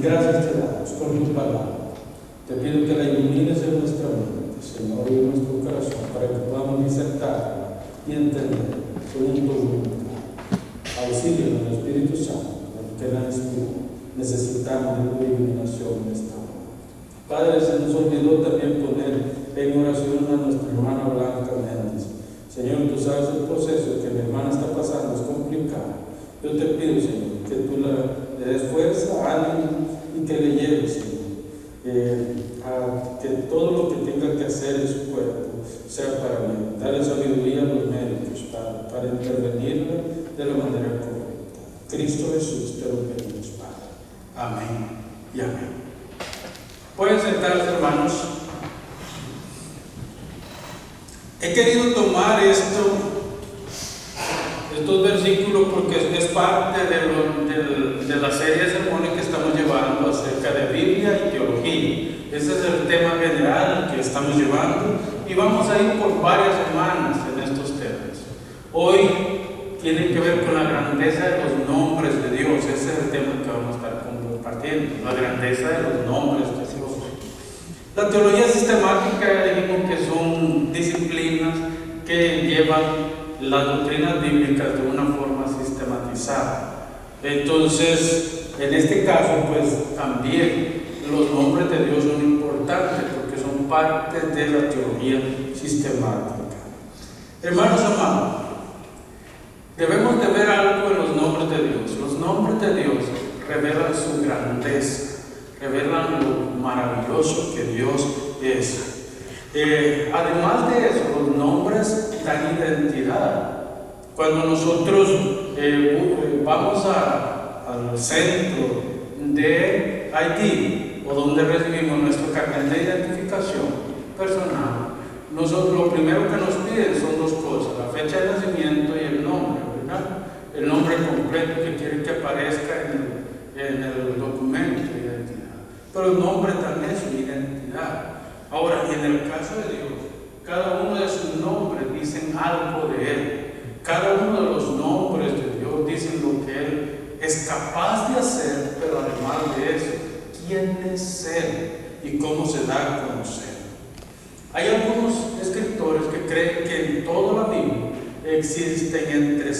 gracias te damos por tu palabra. Te pido que la ilumines en nuestra mente, Señor, y en nuestro corazón, para que podamos disertarla y entender según tu voluntad. Auxilio del Espíritu Santo, que la inspiró. Necesitamos de tu iluminación en esta hora. Padre, se nos olvidó también poner en oración a nuestra hermana Blanca Méndez. Señor, tú sabes el proceso que mi hermana está pasando, es complicado. Yo te pido, Señor, que tú le des fuerza, ánimo y que le lleves, Señor, a que todo lo que tenga que hacer en su cuerpo sea para bien. Darle sabiduría a los médicos para intervenirle de la manera correcta. Cristo Jesús, te lo pedimos, Padre. Amén y amén. Pueden sentarse, hermanos. He querido tomar estos versículos porque es parte de la serie de sermones que estamos llevando acerca de Biblia y teología. Ese es el tema general que estamos llevando y vamos a ir por varias semanas en estos temas. Hoy tiene que ver con la grandeza de los nombres de Dios. Ese es el tema que vamos a estar compartiendo, la grandeza de los nombres de Dios. La teología sistemática, dijimos que son disciplinas que llevan las doctrinas bíblicas de una forma sistematizada. Entonces, en este caso, pues también los nombres de Dios son importantes porque son parte de la teología sistemática. Hermanos amados, debemos de ver algo en los nombres de Dios. Los nombres de Dios revelan su grandeza, revelan lo maravilloso que Dios es. Además de eso, los nombres dan identidad. Cuando nosotros vamos al centro de Haití, o donde recibimos nuestro carnet de identificación personal, nosotros lo primero que nos piden son dos cosas: la fecha de nacimiento y el nombre, ¿verdad? El nombre completo que quiere que aparezca en el documento de identidad. Pero el nombre también es una identidad. Ahora, en el caso de Dios, cada uno de sus nombres dicen algo de Él. Cada uno de los nombres de Dios dicen lo que Él es capaz de hacer, pero además de eso, quién es Él y cómo se da a conocer. Hay algunos escritores que creen que en toda la Biblia existen entre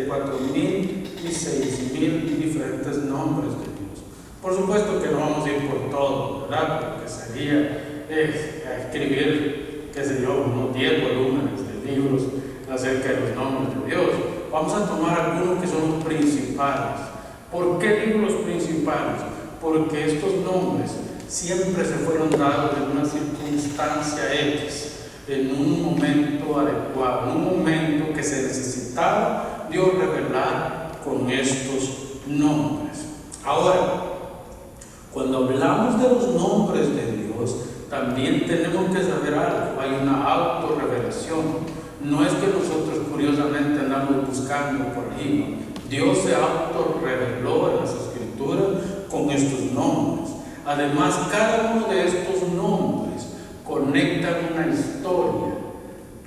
4.000 y 6.000 diferentes nombres de Dios. Por supuesto que no vamos a ir por todo, ¿verdad? Porque sería escribir, qué sé yo, unos 10 volúmenes de libros acerca de los nombres de Dios. Vamos a tomar algunos que son los principales. ¿Por qué digo los principales? Porque estos nombres siempre se fueron dados en una circunstancia X, en un momento adecuado, en un momento que se necesitaba Dios revelar con estos nombres. Ahora, cuando hablamos de los nombres de Dios, también tenemos que saber algo. Hay una autorrevelación. No es que nosotros curiosamente andamos buscando por ahí, ¿no? Dios se autorreveló en las Escrituras con estos nombres. Además, cada uno de estos nombres conecta una historia,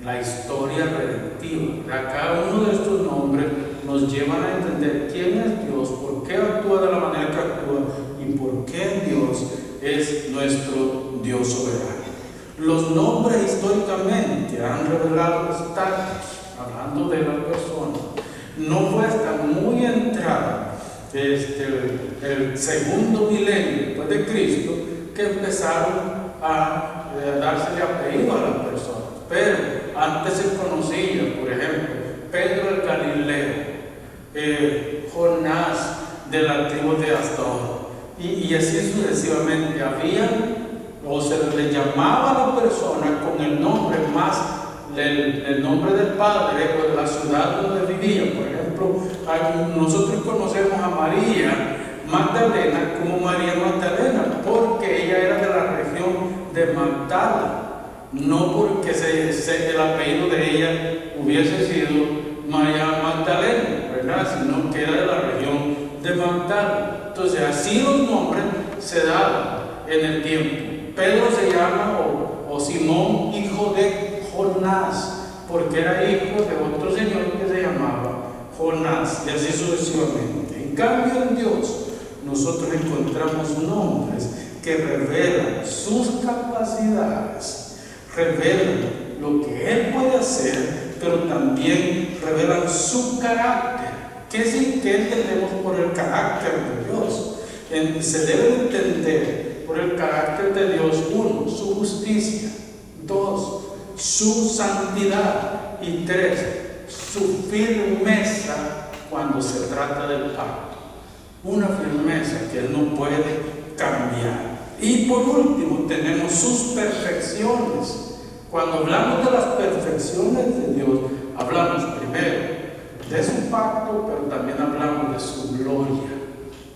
la historia redentiva. Cada uno de estos nombres nos llevan a entender quién es Dios, por qué actúa de la manera que actúa y por qué Dios es nuestro Dios soberano. Los nombres históricamente han revelado estatus, hablando de las personas. No fue hasta muy entrada el segundo milenio después de Cristo que empezaron a dársele apellido a las personas. Pero antes se conocía, por ejemplo, Pedro el Galileo, Jonás de la tribu de Asdod, y así sucesivamente. Había o se le llamaba a la persona con el nombre más el nombre del padre o de la ciudad donde vivía. Por ejemplo, nosotros conocemos a María Magdalena como María Magdalena porque ella era de la región de Magdala, no porque el apellido de ella hubiese sido María Magdalena, ¿verdad? Sino que era de la región de Magdala. Entonces, así los nombres se daban en el tiempo. Pedro se llama o Simón, hijo de Jonás, porque era hijo de otro señor que se llamaba Jonás, y así sucesivamente. En cambio, en Dios, nosotros encontramos nombres que revelan sus capacidades, revelan lo que Él puede hacer, pero también revelan su carácter. ¿Qué entendemos por el carácter de Dios? Se debe entender por el carácter de Dios, 1, su justicia; 2, su santidad; y 3, su firmeza cuando se trata del pacto. Una firmeza que Él no puede cambiar. Y por último tenemos sus perfecciones. Cuando hablamos de las perfecciones de Dios, hablamos primero de su pacto, pero también hablamos de su gloria.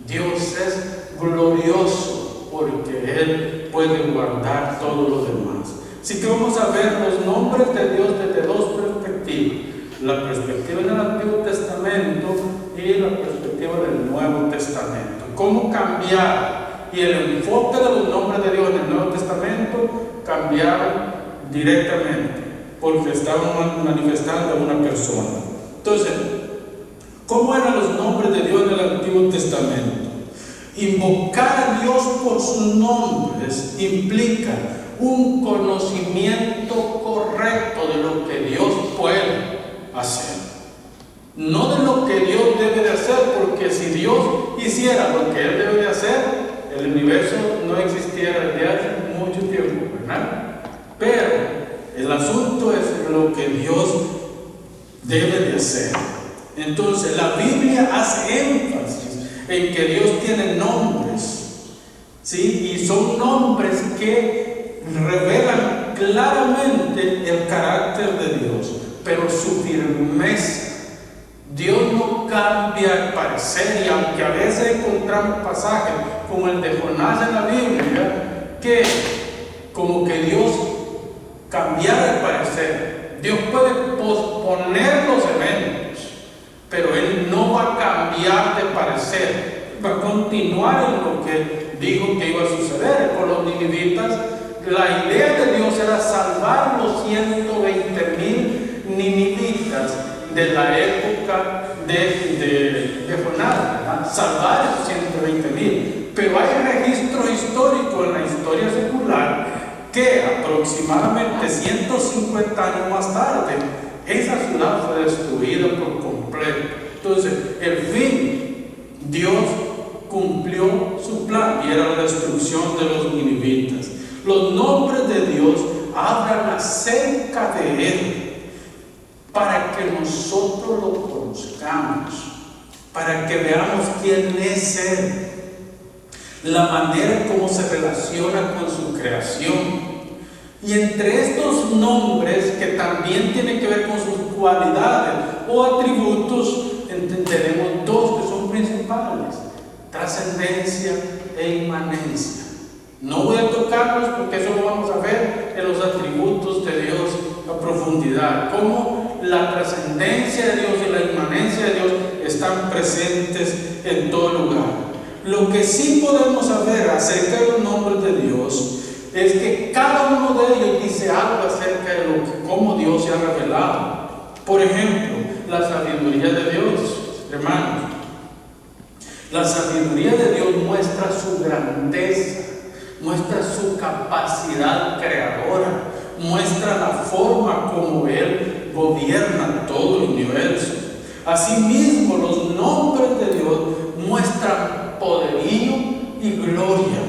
Dios es glorioso porque Él puede guardar todo lo demás. Así que vamos a ver los nombres de Dios desde dos perspectivas: la perspectiva del Antiguo Testamento y la perspectiva del Nuevo Testamento. ¿Cómo cambiar? Y el enfoque de los nombres de Dios en el Nuevo Testamento cambiaron directamente porque estaban manifestando a una persona. Entonces, ¿cómo eran los nombres de Dios en el Antiguo Testamento? Invocar a Dios por sus nombres implica un conocimiento correcto de lo que Dios puede hacer, no de lo que Dios debe de hacer, porque si Dios hiciera lo que Él debe de hacer, el universo no existiera desde hace mucho tiempo, ¿verdad? Pero el asunto es lo que Dios debe de hacer. Entonces la Biblia hace énfasis en que Dios tiene nombres, ¿sí? Y son nombres que revelan claramente el carácter de Dios, pero su firmeza. Dios no cambia el parecer, y aunque a veces encontramos pasajes como el de Jonás en la Biblia, que como que Dios cambiara el parecer. Dios puede posponer los eventos, pero Él no va a cambiar de parecer, va a continuar en lo que dijo que iba a suceder. Con los ninivitas, la idea de Dios era salvar los 120,000 ninivitas de la época de Jonás, ¿verdad? Salvar esos 120,000. Pero hay registro histórico en la historia secular que aproximadamente 150 años más tarde, esa ciudad fue destruida por completo. Entonces, el fin, Dios cumplió su plan, y era la destrucción de los ninivitas. Los nombres de Dios hablan acerca de Él, para que nosotros lo conozcamos, para que veamos quién es Él, la manera como se relaciona con su creación. Y entre estos nombres, que también tienen que ver con sus cualidades o atributos, tenemos dos que son principales: trascendencia e inmanencia. No voy a tocarlos porque eso lo vamos a ver en los atributos de Dios a profundidad, cómo la trascendencia de Dios y la inmanencia de Dios están presentes en todo lugar. Lo que sí podemos saber acerca de los nombres de Dios es que cada uno de ellos dice algo acerca de cómo Dios se ha revelado. Por ejemplo, la sabiduría de Dios, hermanos. La sabiduría de Dios muestra su grandeza, muestra su capacidad creadora, muestra la forma como Él gobierna todo el universo. Asimismo, los nombres de Dios muestran poderío y gloria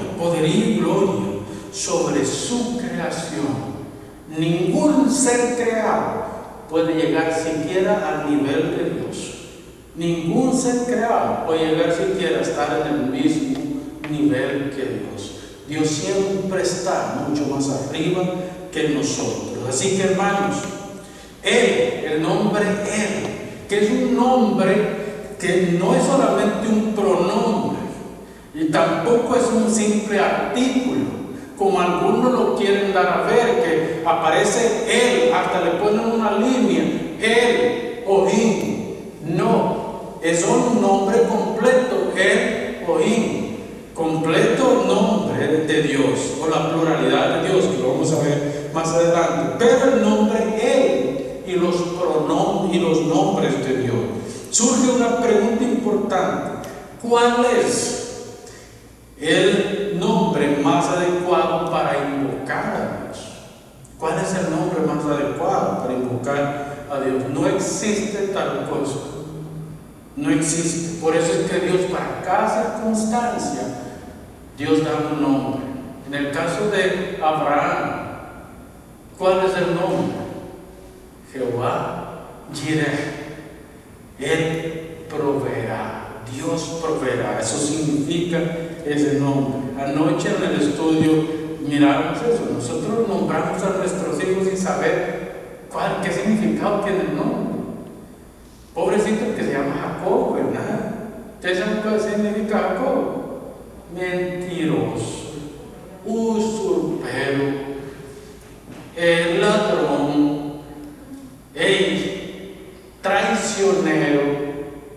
sobre su creación. Ningún ser creado puede llegar siquiera al nivel de Dios. Ningún ser creado puede llegar siquiera a estar en el mismo nivel que Dios. Dios siempre está mucho más arriba que nosotros. Así que, hermanos, Él, el nombre Él, que es un nombre que no es solamente un pronombre y tampoco es un simple artículo, como algunos lo quieren dar a ver, que aparece Él, hasta le ponen una línea, Él, Ojín. No, es un nombre completo, Él, Ojín, completo nombre de Dios, o la pluralidad de Dios, que lo vamos a ver más adelante. Pero el nombre Él y los pronombres y los nombres de Dios. Surge una pregunta importante: ¿cuál es el nombre más adecuado para invocar a Dios. ¿Cuál es el nombre más adecuado para invocar a Dios? No existe tal cosa. No existe. Por eso es que Dios, para cada circunstancia, Dios da un nombre. En el caso de Abraham, ¿cuál es el nombre? Jehová Jireh. Él proveerá. Dios proveerá. Eso significa ese nombre. Anoche en el estudio miramos eso. Nosotros nombramos a nuestros hijos sin saber qué significado tiene el nombre. Pobrecito que se llama Jacob, ¿verdad? ¿Ustedes saben qué significa Jacob? Mentiroso, usurpero, ladrón, traicionero,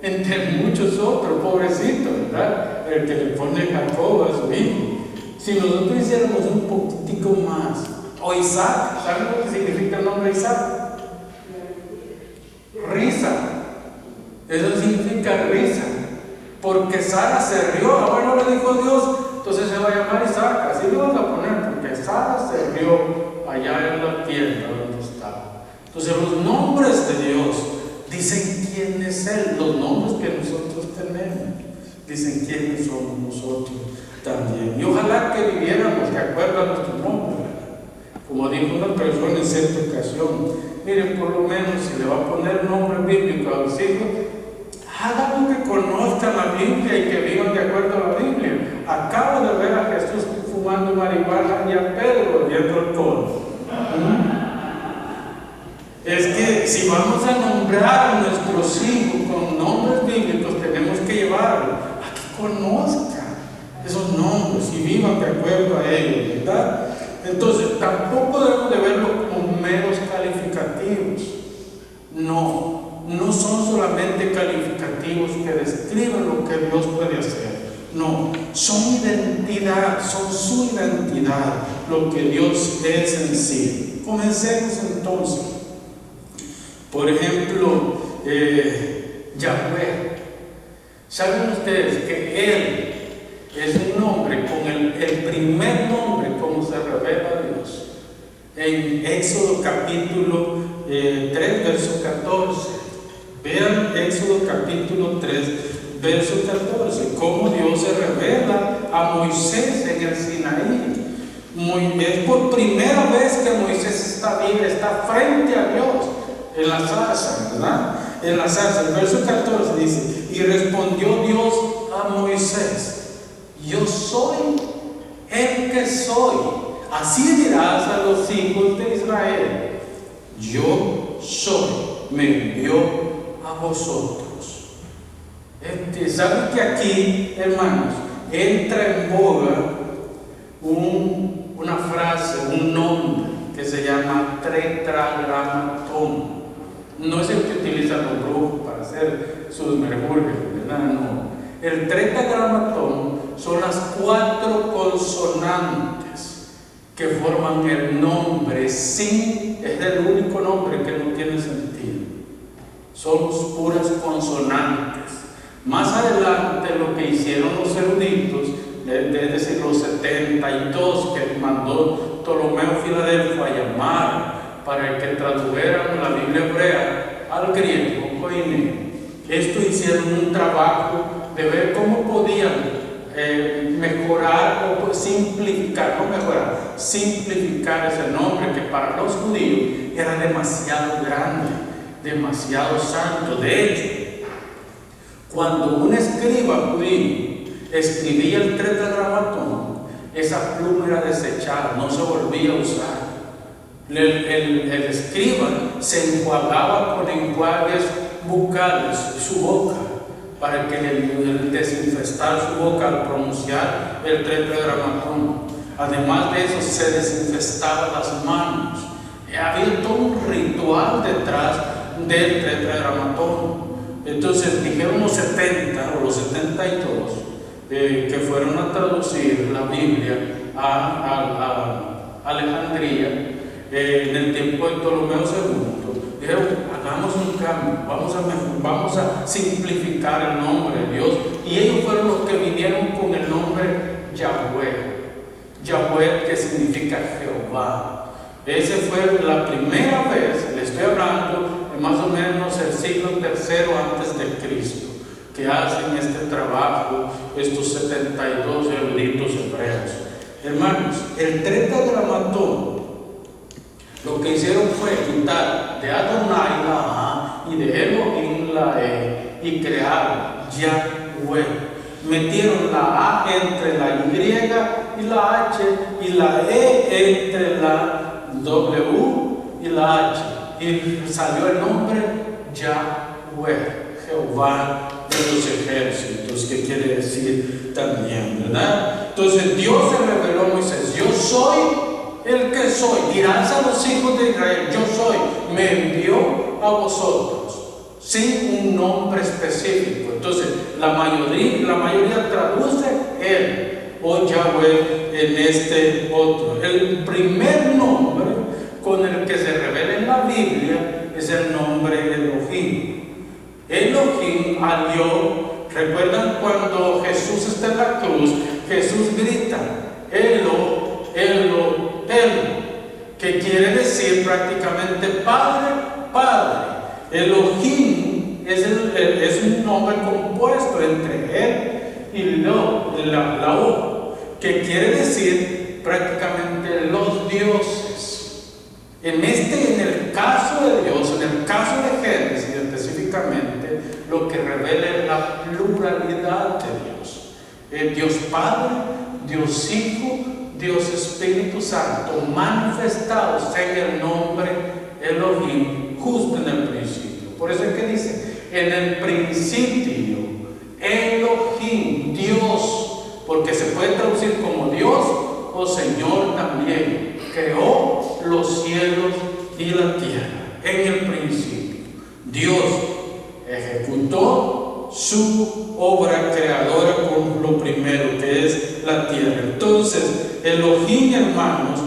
entre muchos otros, pobrecito, ¿verdad? El que le pone Jacob a su hijo. Si nosotros hiciéramos un poquitico más, o Isaac, ¿saben lo que significa el nombre Isaac? Risa. Eso significa risa. Porque Sara se rió. Bueno, le dijo Dios, entonces se va a llamar Isaac. Así lo van a poner, porque Sara se rió allá en la tierra donde estaba. Entonces los nombres de Dios dicen quién es Él. Los nombres que nosotros tenemos dicen quiénes somos nosotros también. Y ojalá que viviéramos de acuerdo a nuestro nombre. Como dijo una persona en cierta ocasión, miren, por lo menos si le va a poner nombre bíblico a los hijos, háganlo que conozcan la Biblia y que vivan de acuerdo a la Biblia. Acabo de ver a Jesús fumando marihuana y a Pedro bebiendo alcohol. Es que si vamos a nombrar a nuestros hijos con nombres bíblicos, tenemos que llevarlos a que conozcan esos nombres y vivan de acuerdo a ellos, ¿verdad? Entonces, tampoco debemos de verlos como meros calificativos. No son solamente calificativos que describen lo que Dios puede hacer. No, son identidad, son su identidad, lo que Dios es en sí. Comencemos entonces. Por ejemplo, Yahweh. ¿Saben ustedes que Él es un nombre con el primer nombre como se revela a Dios? En Éxodo capítulo 3, verso 14. Vean Éxodo capítulo 3, verso 14, cómo Dios se revela a Moisés en el Sinaí. Es por primera vez que Moisés está frente a Dios en la zarza, ¿verdad? En la zarza, el verso 14 dice: y respondió Dios a Moisés: yo soy el que soy. Así dirás a los hijos de Israel: yo soy, me envió a vosotros. ¿Saben que aquí, hermanos, entra en boga una frase, un nombre que se llama tetragramatón? No es el que utilizan los brujos para hacer sus mercurios, ¿verdad? No. El tetragramatón son las 4 consonantes que forman el nombre. Es el único nombre que no tiene sentido. Son puras consonantes. Más adelante, lo que hicieron los eruditos, es decir, los 72 que mandó Ptolomeo Filadelfo a llamar para que tradujeran la Biblia hebrea al griego, koine. Esto hicieron un trabajo de ver cómo podían mejorar o simplificar ese nombre que para los judíos era demasiado grande, demasiado santo. De hecho, cuando un escriba judío escribía el tetragramatón, esa pluma era desechada, no se volvía a usar. El escriba se enjuagaba con enjuagues bucales su boca para que desinfestar su boca al pronunciar el tetragramatón. Además de eso, se desinfestaba las manos. Había todo un ritual detrás del tetragramatón. Entonces dijeron los 70 o los 72 que fueron a traducir la Biblia a Alejandría en el tiempo de Ptolomeo II. Dijeron: hagamos un cambio, vamos a simplificar el nombre de Dios. Y ellos fueron los que vinieron con el nombre Yahweh. Yahweh, que significa Jehová. Esa fue la primera vez, le estoy hablando de más o menos el siglo III antes de Cristo, que hacen este trabajo estos 72 eruditos hebreos. Hermanos, el Tetragrámaton lo que hicieron fue quitar de Adonai la A y de Elohim la E y crear Yahweh. Metieron la A entre la Y y la H y la E entre la W y la H. Y salió el nombre Yahweh, Jehová de los ejércitos, que quiere decir también, ¿verdad? Entonces Dios se reveló a Moisés: yo soy el que soy. Dirás a los hijos de Israel: yo soy, me envió a vosotros, sin un nombre específico. Entonces la mayoría traduce él o Yahweh en este otro. El primer nombre con el que se revela en la Biblia es el nombre Elohim. Elohim alió. ¿Recuerdan cuando Jesús está en la cruz? Jesús grita: Elo, Elo, Elo, que quiere decir prácticamente Padre, Padre. Elohim es un nombre compuesto entre él y la O, que quiere decir prácticamente los dioses. En el caso de Dios, en el caso de Génesis específicamente, lo que revela es la pluralidad de Dios. Dios Padre, Dios Hijo, Dios Espíritu Santo, manifestados en el nombre Elohim, justo en el principio. Por eso es que dice: en el principio, Elohim, Dios, porque se puede traducir como Dios o Señor también, creó los cielos y la tierra. En el principio, Dios ejecutó su obra creadora con lo primero, que es la tierra. Entonces, Elohim, hermanos,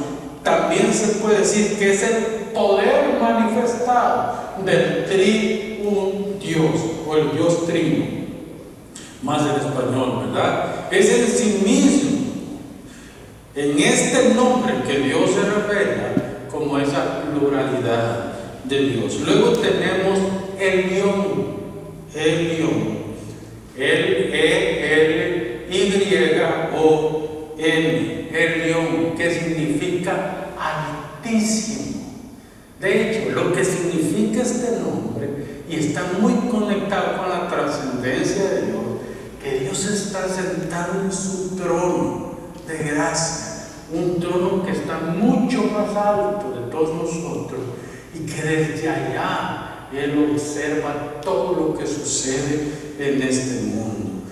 también se puede decir que es el poder manifestado del triun Dios, o el Dios trino, más en español, ¿verdad? Es en sí mismo, en este nombre, que Dios se revela como esa pluralidad de Dios. Luego tenemos Elión, L-E-L-Y-O-N, Elión, que significa altísimo. De hecho, lo que significa este nombre, y está muy conectado con la trascendencia de Dios, que Dios está sentado en su trono de gracia, un trono que está mucho más alto de todos nosotros, y que desde allá Él observa todo lo que sucede en este mundo.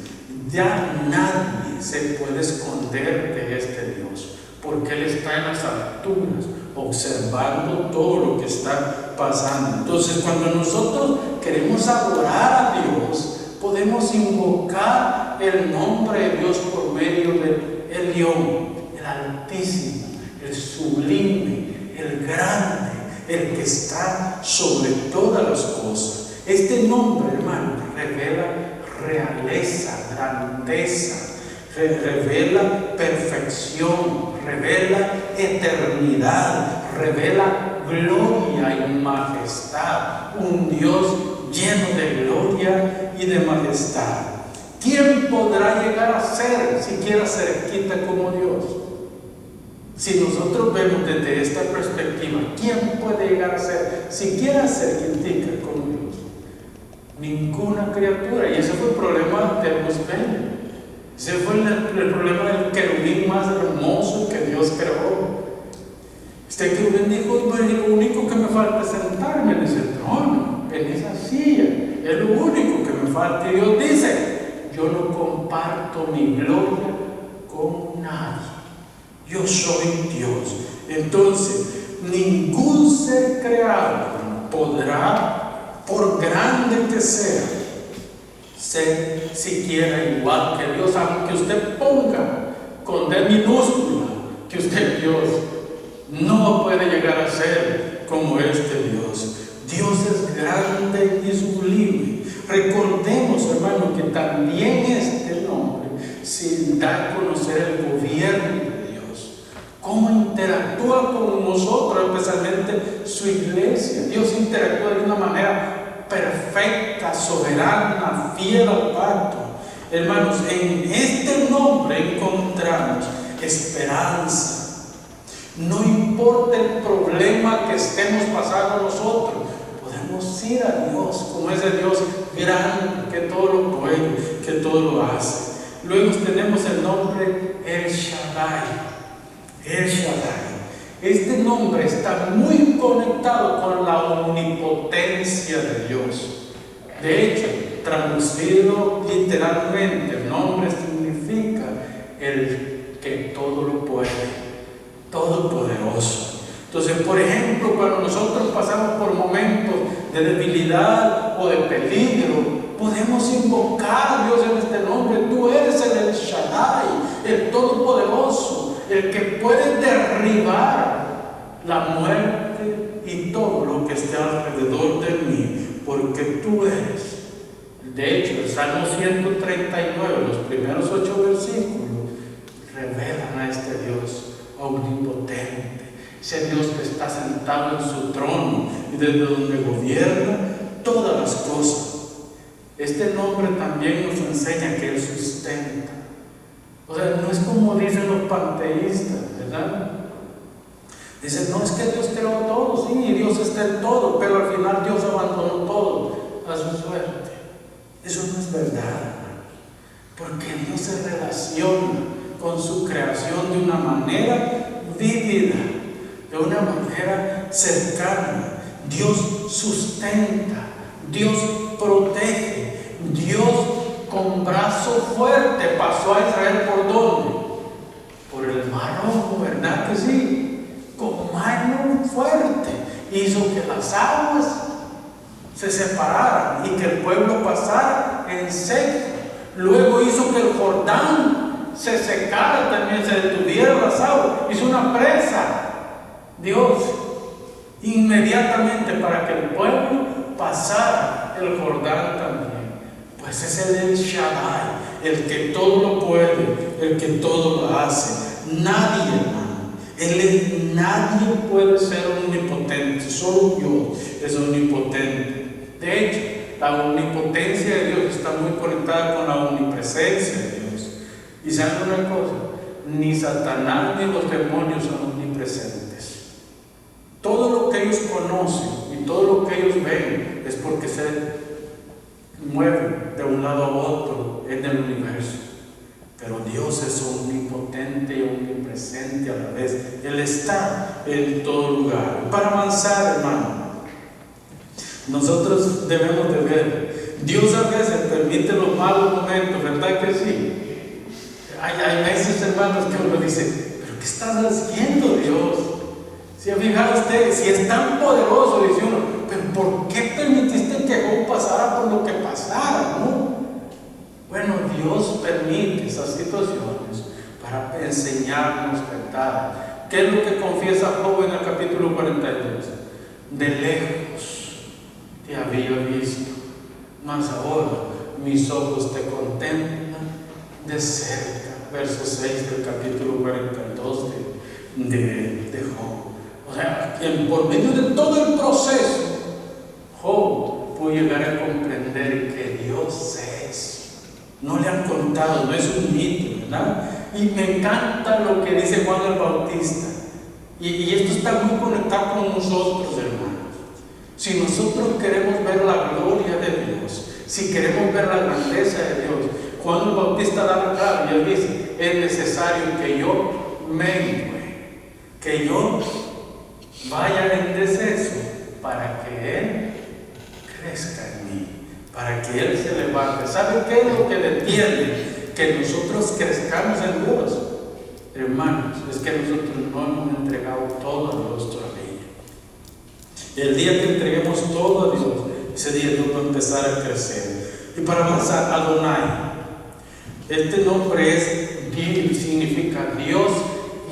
Ya nadie se puede esconder de este Dios, porque Él está en las alturas, observando todo lo que está pasando. Entonces, cuando nosotros queremos adorar a Dios, podemos invocar el nombre de Dios por medio del Elión, el Altísimo, el Sublime, el Grande, el que está sobre todas las cosas. Este nombre, hermano, revela realeza, grandeza, revela perfección, revela eternidad, revela gloria y majestad. Un Dios lleno de gloria y de majestad. ¿Quién podrá llegar a ser siquiera cerquita como Dios? Si nosotros vemos desde esta perspectiva, ¿quién puede llegar a ser siquiera cerquita como Dios? Ninguna criatura. Y ese fue el problema de Musbel. Ese fue el problema del querubín más hermoso que Dios creó. Este querubín dijo: bueno, lo único que me falta es sentarme en ese trono, en esa silla. Es lo único que me falta. Y Dios dice: yo no comparto mi gloria con nadie. Yo soy Dios. Entonces, ningún ser creado podrá, por grande que sea, ser siquiera igual que Dios, aunque usted ponga con D minúscula que usted es Dios, no puede llegar a ser como este Dios. Dios es grande y sublime. Recordemos, hermano, que también este nombre si da a conocer el gobierno de Dios, cómo interactúa con nosotros, especialmente su iglesia. Dios interactúa de una manera perfecta, soberana, fiel al pacto. Hermanos, en este nombre encontramos esperanza. No importa el problema que estemos pasando nosotros, podemos ir a Dios como ese Dios grande que todo lo puede, que todo lo hace. Luego tenemos el nombre El Shaddai. El Shaddai. Este nombre está muy conectado con la omnipotencia de Dios. De hecho, traducido literalmente, el nombre significa el que todo lo puede, todopoderoso. Entonces, por ejemplo, cuando nosotros pasamos por momentos de debilidad o de peligro, podemos invocar a Dios en este nombre. Tú eres el Shaddai, el Todopoderoso, el que puede derribar la muerte y todo lo que esté alrededor de mí, porque tú eres. De hecho, el Salmo 139, los primeros 8 versículos, revelan a este Dios omnipotente, ese Dios que está sentado en su trono y desde donde gobierna todas las cosas. Este nombre también nos enseña que Él sustenta. O sea, no es como dicen los panteístas, ¿verdad? Dicen, no, es que Dios creó todo, sí, Dios está en todo, pero al final Dios abandonó todo a su suerte. Eso no es verdad, porque Dios se relaciona con su creación de una manera vívida, de una manera cercana. Dios sustenta, Dios protege, Dios con brazo fuerte pasó a Israel ¿por dónde? Por el Mar Rojo, ¿verdad que sí? Con mano fuerte hizo que las aguas se separaran y que el pueblo pasara en seco. Luego hizo que el Jordán se secara también, se detuvieran las aguas, hizo una presa. Dios inmediatamente para que el pueblo pasara el Jordán también. Pues es el Shaddai, el que todo lo puede, el que todo lo hace. Nadie, hermano, nadie puede ser omnipotente, solo Dios es omnipotente. De hecho, la omnipotencia de Dios está muy conectada con la omnipresencia de Dios. Y saben una cosa, ni Satanás ni los demonios son omnipresentes. Todo lo que ellos conocen y todo lo que ellos ven es porque se mueven de un lado a otro en el universo. Pero Dios es omnipotente y omnipresente a la vez. Él está en todo lugar. Para avanzar, hermano, nosotros debemos de ver, Dios a veces permite los malos momentos, ¿verdad que sí? Hay veces, hermanos, que uno dice, ¿pero qué estás haciendo, Dios? Si ha fijado usted, si es tan poderoso, dice uno, ¿pero por qué permitiste que Job pasara por lo que pasara, no? Bueno, Dios permite esas situaciones para enseñarnos verdad. ¿Qué es lo que confiesa Job en el capítulo 42? De lejos te había visto, mas ahora mis ojos te contemplan de cerca. Verso 6 del capítulo 42 de Job. O sea, por medio de todo el proceso, Job pudo llegar a comprender que Dios es. No le han contado, no es un mito, ¿verdad? Y me encanta lo que dice Juan el Bautista. Y esto está muy conectado con nosotros, hermanos. Si nosotros queremos ver la gloria de Dios, si queremos ver la grandeza de Dios, Juan el Bautista da la clave y él dice, es necesario que yo mengue, que yo vaya en deceso para que Él crezca en mí, para que Él se levante. ¿Sabe qué es lo que detiene que nosotros crezcamos en Dios? Hermanos, es que nosotros no hemos entregado todo a Dios todavía. El día que entreguemos todo a Dios, ese día Dios va a empezar a crecer. Y para avanzar, Adonai, este nombre significa Dios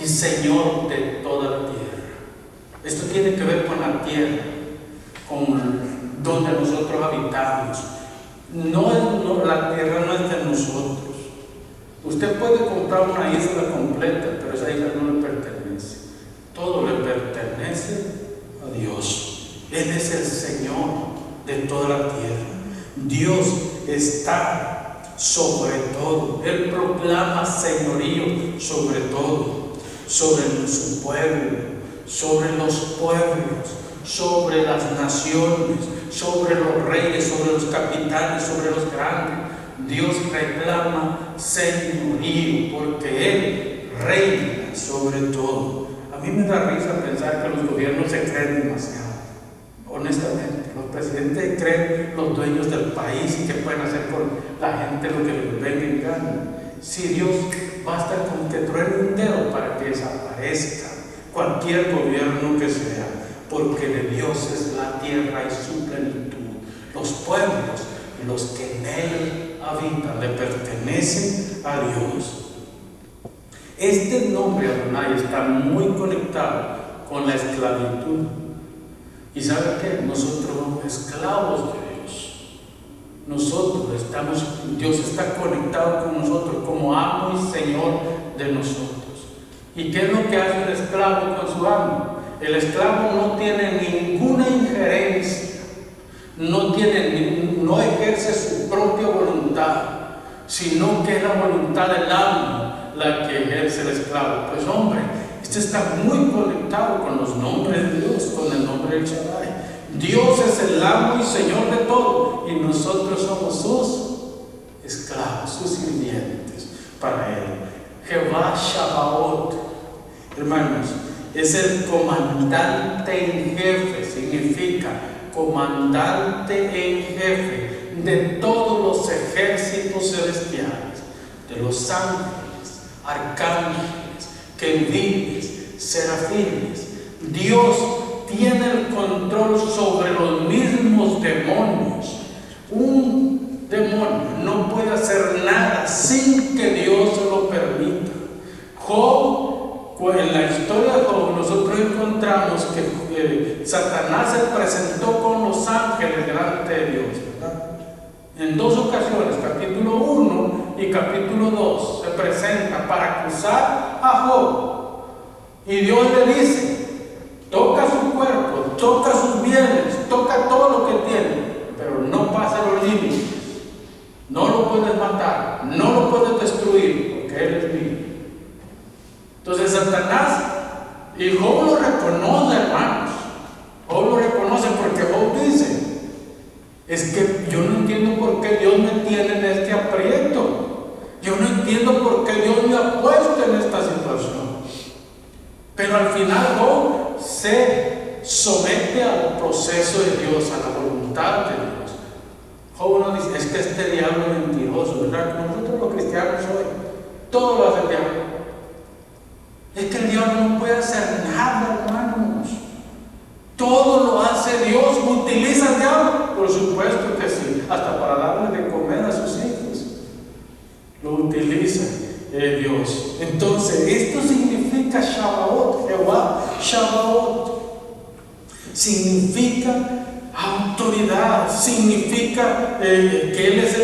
y Señor de toda la tierra. Esto tiene que ver con la tierra, con donde nosotros habitamos. La tierra no es de nosotros. Usted puede comprar una isla completa, pero esa isla no le pertenece. Todo le pertenece a Dios. Él es el Señor de toda la tierra. Dios está sobre todo. Él proclama señorío sobre todo, sobre su pueblo, sobre los pueblos, sobre las naciones, sobre los reyes, sobre los capitanes, sobre los grandes. Dios reclama señorío porque Él reina sobre todo. A mí me da risa pensar que los gobiernos se creen demasiado. Honestamente, los presidentes creen los dueños del país y que pueden hacer con la gente lo que les venga en gana. Si Dios basta con que truene un dedo para que desaparezca cualquier gobierno que sea, porque de Dios es la tierra y su plenitud. Los pueblos, los que en él habitan, le pertenecen a Dios. Este nombre Adonai está muy conectado con la esclavitud. ¿Y sabe qué? Nosotros somos esclavos de Dios. Dios está conectado con nosotros como amo y Señor de nosotros. ¿Y qué es lo que hace el esclavo con su amo? El esclavo no tiene ninguna injerencia, no ejerce su propia voluntad, sino que es la voluntad del amo la que ejerce el esclavo. Pues hombre, esto está muy conectado con los nombres de Dios, con el nombre del Shaddai. Dios es el amo y Señor de todo, y nosotros somos sus esclavos, sus sirvientes para Él. Jehová Shabaot, hermanos, es el comandante en jefe, significa comandante en jefe de todos los ejércitos celestiales, de los ángeles, arcángeles, querubines, serafines. Dios tiene el control sobre los mismos demonios. Un demonio no puede hacer nada sin que Dios se lo permita. En la historia de Job nosotros encontramos que Satanás se presentó con los ángeles delante de Dios, ¿verdad? En dos ocasiones, capítulo 1 y capítulo 2, se presenta para acusar a Job. Y Dios le dice: toca su cuerpo, toca sus bienes, toca todo lo que tiene, pero no pase los límites. No lo puedes matar, no lo puedes destruir, porque Él es mío. Entonces Satanás, y Job lo reconoce, hermanos. Job lo reconoce porque Job dice: es que yo no entiendo por qué Dios me tiene en este aprieto. Yo no entiendo por qué Dios me ha puesto en esta situación. Pero al final Job se somete al proceso de Dios, a la voluntad de Dios. Job no dice: es que este diablo es mentiroso, ¿verdad? Como nosotros los cristianos hoy, todo lo hace el diablo. Es que el diablo no puede hacer nada, hermanos. Todo lo hace Dios. ¿Utiliza el diablo? Por supuesto que sí, hasta para darle de comer a sus hijos. Lo utiliza Dios. Entonces, esto significa Shabaot, Jehová Shabaot. Significa autoridad, significa que Él es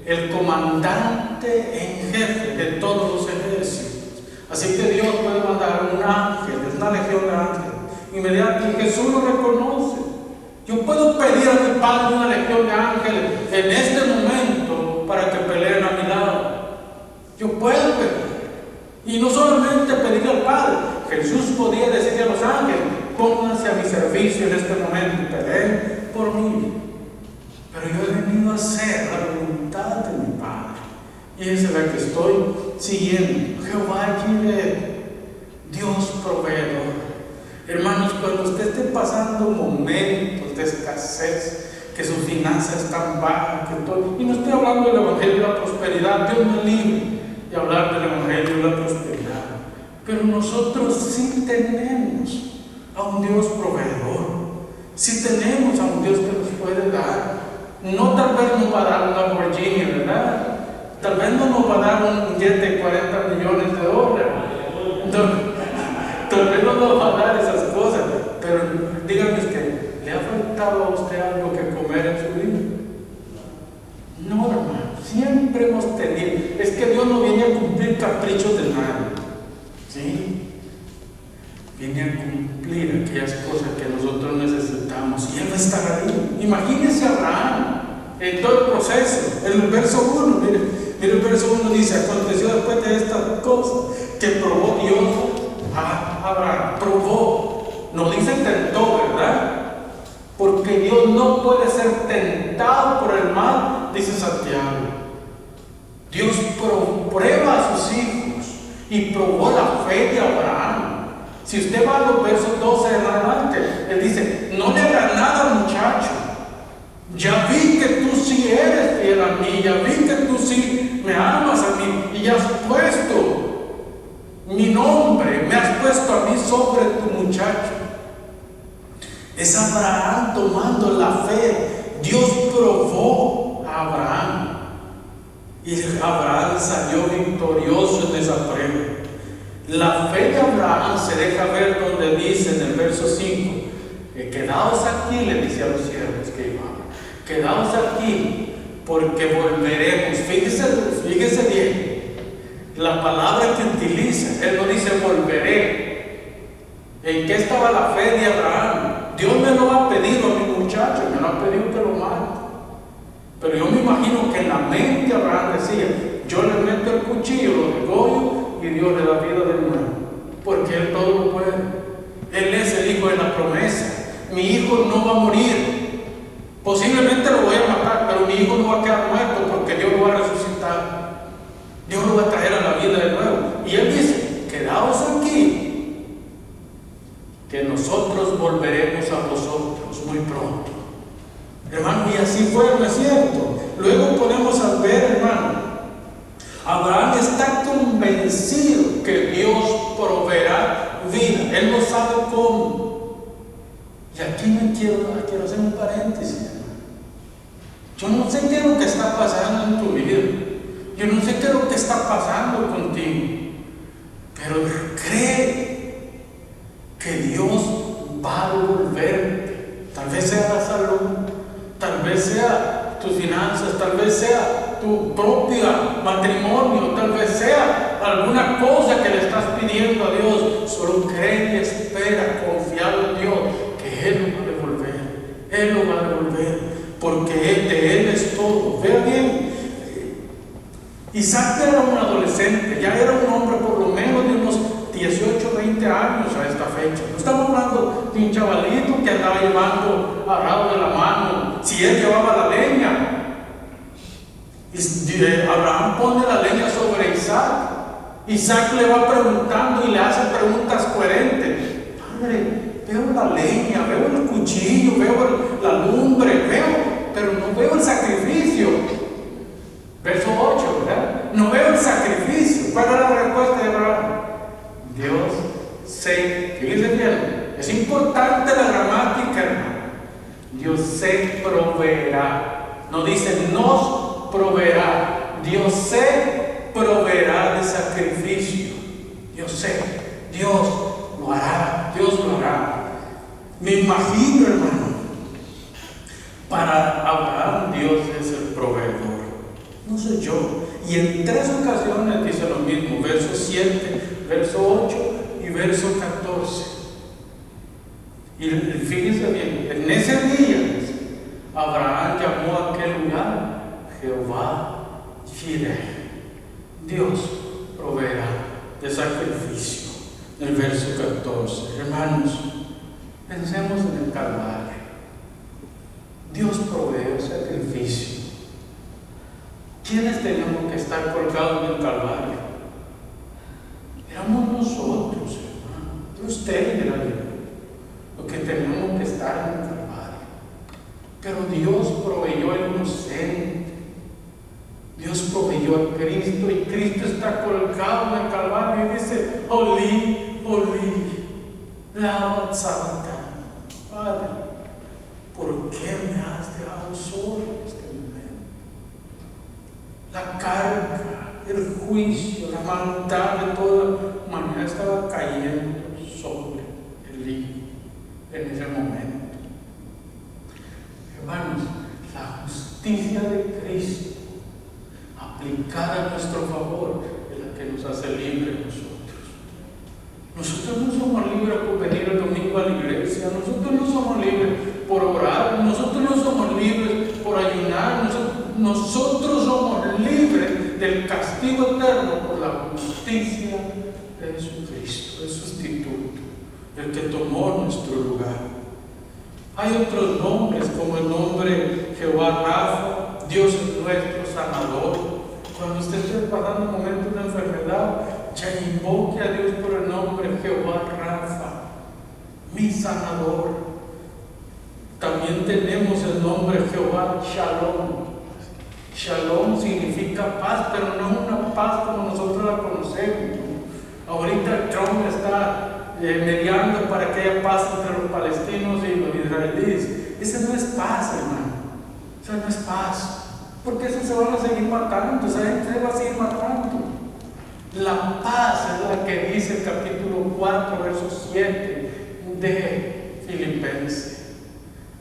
el comandante en jefe de todos los ejércitos. Así que Dios puede mandar un ángel, es una legión de ángeles. Inmediatamente Jesús lo reconoce. Yo puedo pedir a mi Padre una legión de ángeles en este momento para que peleen a mi lado. Yo puedo pedir. Y no solamente pedirle al Padre. Jesús podía decirle a los ángeles: pónganse a mi servicio en este momento y peleen por mí. Pero yo he venido a hacer la voluntad de mi Padre. Y esa es la que estoy siguiendo. Jehová Jireh, Dios proveedor. Hermanos, cuando usted esté pasando momentos de escasez, que sus finanzas están bajas, que todo, y no estoy hablando del evangelio de la prosperidad, Dios me libre de hablar del evangelio de la prosperidad, pero nosotros sí tenemos a un Dios proveedor, sí tenemos a un Dios que nos puede dar. No tal vez nos va a dar una Lamborghini, ¿verdad? Tal vez no nos va a dar un jet de 40 millones de dólares. Tal vez no nos va a dar esas cosas, pero díganme que ¿le ha faltado a usted algo que comer en su vida? No, hermano, siempre hemos tenido. Es que Dios caprichos de nadie, ¿sí? Viene a cumplir aquellas cosas que nosotros necesitamos y Él va a estar ahí. Imagínense a Abraham en todo el proceso. En el verso 1, mire el verso 1 dice: aconteció después de estas cosas que probó Dios a Abraham. Probó, no dice tentó, ¿verdad? Porque Dios no puede ser tentado por el mal, dice Santiago. Dios prueba a sus hijos y probó la fe de Abraham. Si usted va a los versos 12 en adelante, Él dice: no le haga nada, muchacho. Ya vi que tú sí eres fiel a mí, ya vi que tú sí me amas a mí, y ya has puesto mi nombre, me has puesto a mí sobre tu muchacho. Es Abraham tomando la fe. Dios probó a Abraham y Abraham salió victorioso en esa prueba. La fe de Abraham se deja ver donde dice en el verso 5: quedaos aquí, le dice a los siervos que iban, quedaos aquí, porque volveremos. Fíjese bien, la palabra que utiliza, Él no dice volveré. ¿En qué estaba la fe de Abraham? Dios me lo ha pedido a mi muchacho, me lo ha pedido que lo mate. Pero yo me imagino que en la mente Abraham decía: yo le meto el cuchillo, lo degollo, y Dios le da vida de nuevo, porque Él todo lo puede. Él es el hijo de la promesa. Mi hijo no va a morir. Posiblemente lo voy a matar, pero mi hijo no va a quedar muerto, porque Dios lo va a resucitar. Dios lo va a traer a la vida de nuevo. Y Él dice: quedaos aquí, que nosotros volveremos a vosotros muy pronto. Hermano, y así fue, ¿no es cierto? Luego podemos ver, hermano, Abraham está convencido que Dios proveerá vida. Él no sabe cómo. Y aquí me quiero hacer un paréntesis, hermano. Yo no sé qué es lo que está pasando en tu vida. Yo no sé qué es lo que está pasando contigo. Pero cree que Dios va a devolverte. Tal vez sea la salud, tal vez sea tus finanzas, tal vez sea tu propio matrimonio, tal vez sea alguna cosa que le estás pidiendo a Dios. Solo cree y espera, confiado en Dios, que Él lo va a devolver. Él lo va a devolver, porque de Él es todo. Vea bien, Isaac era un adolescente, ya era un hombre por lo menos de unos 18, 20 años a esta fecha. No estamos hablando de un chavalito que andaba llevando agarrado de la mano. Si él llevaba la leña, Abraham pone la leña sobre Isaac. Isaac le va preguntando y le hace preguntas coherentes. Padre, veo la leña, veo el cuchillo, veo la lumbre, pero no veo el sacrificio. Verso 8, ¿verdad? No veo el sacrificio. ¿Cuál era la respuesta de Abraham? Dios se, fíjense bien, es importante la gramática, hermano. Dios se proveerá. No dice nos proveerá. Dios se proveerá de sacrificio. Dios lo hará. Dios lo hará. Me imagino, hermano, para Abraham Dios es el proveedor. No soy yo. Y en 3 ocasiones dice lo mismo: verso 7, verso 8 y verso 14. Y fíjense bien, en ese día Abraham llamó a aquel lugar Jehová Jireh. Dios proveerá de sacrificio. El verso 14. Hermanos, pensemos en el Calvario. Dios provee el sacrificio. ¿Quiénes teníamos que estar colgados en el Calvario? Éramos nosotros, hermano. Usted era yo, los que teníamos que estar en el Calvario. Pero Dios proveyó al inocente. Dios proveyó a Cristo, y Cristo está colgado en el Calvario y dice: Oli, Oli, lama santa. Padre, ¿por qué me has dejado solo en este momento? La carga, el juicio, la maldad de toda manera estaba cayendo sobre el Hijo en ese momento. Hermanos, la justicia de Cristo aplicada a nuestro favor es la que nos hace libres. Jesucristo, el sustituto, el que tomó nuestro lugar. Hay otros nombres como el nombre Jehová Rafa, Dios es nuestro sanador. Cuando usted esté pasando un momento de enfermedad, ya invoque a Dios por el nombre Jehová Rafa, mi sanador. También tenemos el nombre Jehová Shalom. Shalom significa paz, pero no una paz como nosotros la conocemos. Ahorita Trump está mediando para que haya paz entre los palestinos y los israelíes. Esa no es paz, hermano. Esa no es paz. Porque esos se van a seguir matando, esa gente se va a seguir matando. La paz es la que dice el capítulo 4, verso 7 de Filipenses,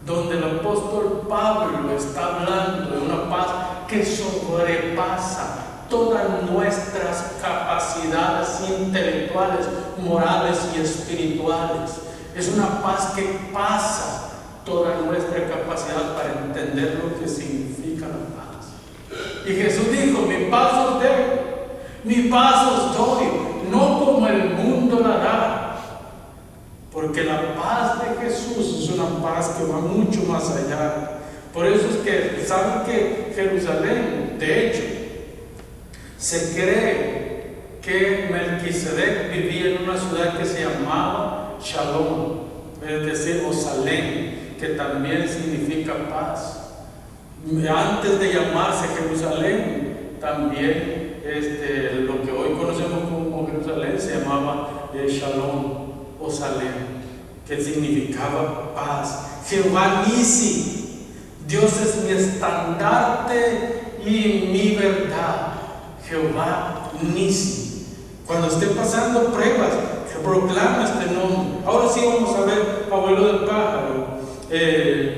donde el apóstol Pablo está hablando de una paz que sobrepasa todas nuestras capacidades intelectuales, morales y espirituales. Es una paz que pasa toda nuestra capacidad para entender lo que significa la paz. Y Jesús dijo: mi paz os doy, mi paz os doy, no como el mundo la da. Porque la paz de Jesús es una paz que va mucho más allá. Por eso es que, ¿saben que Jerusalén, de hecho, se cree que Melquisedec vivía en una ciudad que se llamaba Shalom, es decir, o Salem, que también significa paz. Antes de llamarse Jerusalén, también lo que hoy conocemos como Jerusalén se llamaba Shalom o Salem, que significaba paz. Jehová Nisi, Dios es mi estandarte y mi verdad. Jehová Nisi. Cuando esté pasando pruebas, proclama este nombre. Ahora sí vamos a ver, abuelo del pájaro,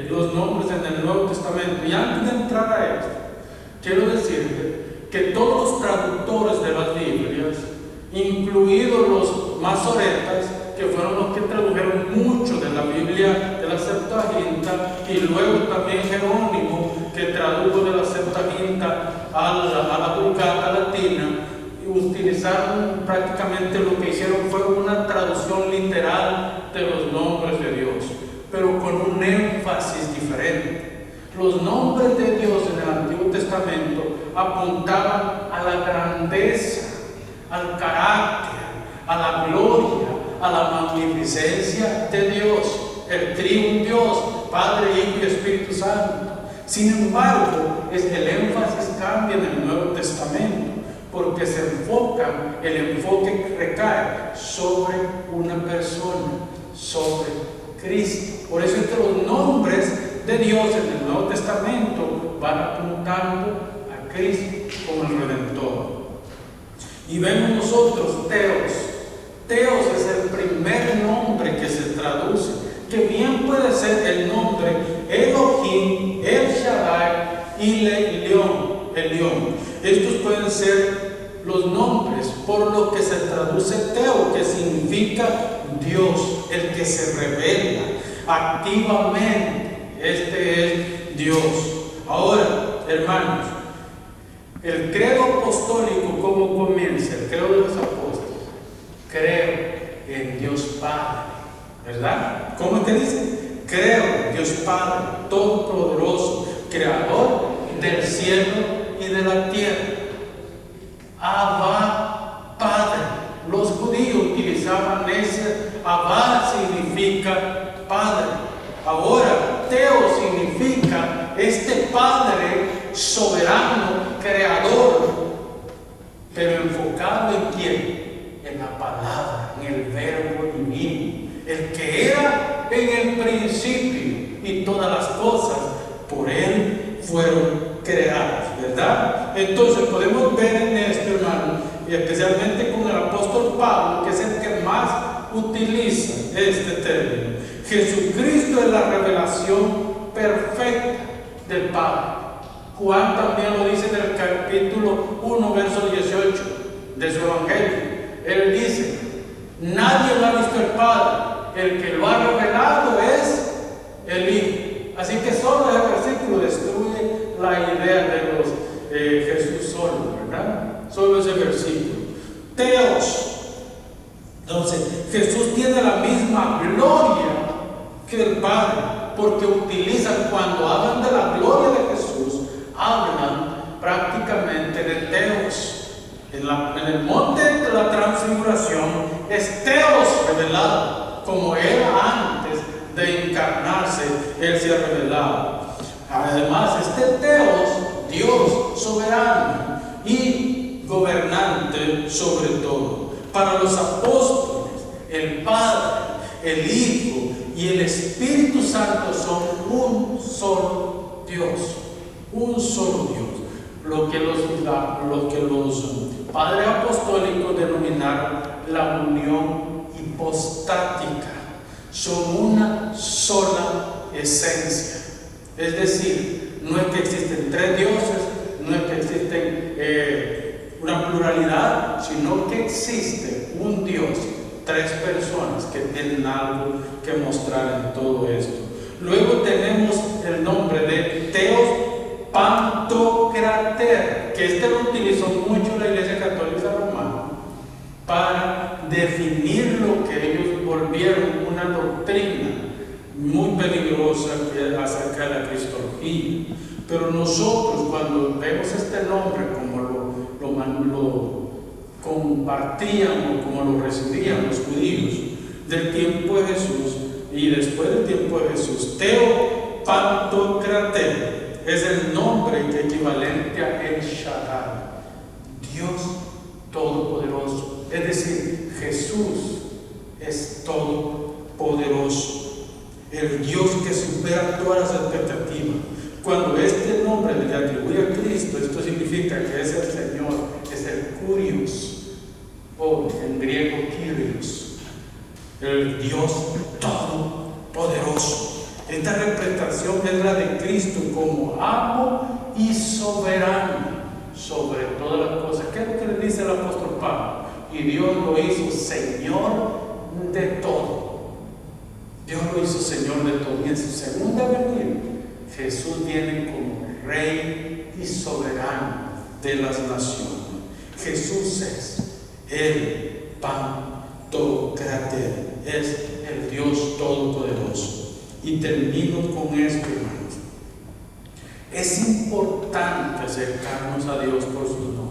los nombres en el Nuevo Testamento. Y antes de entrar a esto, quiero decirte que todos los traductores de las Biblias, incluidos los masoretas, que fueron los que tradujeron mucho de la Biblia de la Septuaginta, y luego también Jerónimo, que tradujo de la Septuaginta a la Vulgata latina, y utilizaron prácticamente lo que hicieron fue una traducción literal de los nombres de Dios, pero con un énfasis diferente. Los nombres de Dios en el Antiguo Testamento apuntaban a la grandeza, al carácter, a la gloria, a la magnificencia de Dios, el Dios, Padre, Hijo y Espíritu Santo. Sin embargo, el énfasis cambia en el Nuevo Testamento, porque el enfoque recae sobre una persona, sobre Cristo. Por eso es que los nombres de Dios en el Nuevo Testamento van apuntando a Cristo como el Redentor. Y vemos nosotros Teos. Teos es el primer nombre que se traduce, que bien puede ser el nombre Elohim, El Shaddai y el León. Estos pueden ser los nombres por lo que se traduce Teo, que significa Dios, el que se revela activamente. Este es Dios. Ahora, hermanos, el credo apostólico, ¿cómo comienza? El credo de los apóstoles. Creo en Dios Padre, ¿verdad? ¿Cómo te dice? Creo en Dios Padre, todopoderoso, creador del cielo y de la tierra. Abba, Padre. Los judíos utilizaban ese. Abba significa Padre. Ahora, Teo significa este Padre soberano, creador, pero enfocado en quién? En la palabra, en el verbo divino, el que era en el principio, y todas las cosas por él fueron creadas, ¿verdad? Entonces podemos ver en esto, hermano, y especialmente con el apóstol Pablo, que es el que más utiliza este término. Jesucristo es la revelación perfecta del Padre. Juan también lo dice en el capítulo 1, verso 18 de su evangelio. Él dice: nadie lo ha visto el Padre, el que lo ha revelado es el Hijo. Así que solo ese versículo destruye la idea de los Jesús solo, ¿verdad? Solo ese versículo. Teos Entonces, Jesús tiene la misma gloria que el Padre, porque utilizan, cuando hablan de la gloria de Jesús, hablan prácticamente de Teos. En el monte de la transfiguración es Teos revelado, como era antes de encarnarse, Él se ha revelado. Además, este Teos, Dios soberano y gobernante sobre todo. Para los apóstoles, el Padre, el Hijo y el Espíritu Santo son un solo Dios. Un solo Dios. Lo que los padres apostólicos denominaron la unión hipostática. Son una sola esencia. Es decir, no es que existen tres dioses, no es que existen una pluralidad, sino que existe un Dios, tres personas que tienen algo que mostrar en todo esto. Luego tenemos el nombre de Teos Pantocrator, que lo utilizó mucho la Iglesia Católica Romana para definir lo que ellos volvieron una doctrina muy peligrosa acerca de la cristología. Pero nosotros, cuando vemos este nombre, como lo compartían o como lo recibían los judíos del tiempo de Jesús y después del tiempo de Jesús, Teo Pantocrator es el nombre equivalente a El Shaddai, Dios Todopoderoso. Es decir, Jesús es todopoderoso, el Dios que supera todas las expectativas. Cuando este nombre le atribuye a Cristo, esto significa que es el Señor, es el Kurios, o en griego Kyrios, el Dios Todopoderoso. Esta representación es la de Cristo como amo y soberano sobre todas las cosas. ¿Qué es lo que le dice el apóstol Pablo? Y Dios lo hizo Señor de todo. Dios lo hizo Señor de todo. Y en su segunda venida, Jesús viene como Rey y soberano de las naciones. Jesús es el Pantocrator, es el Dios Todopoderoso. Y termino con esto, hermanos. Es importante acercarnos a Dios por sus nombres.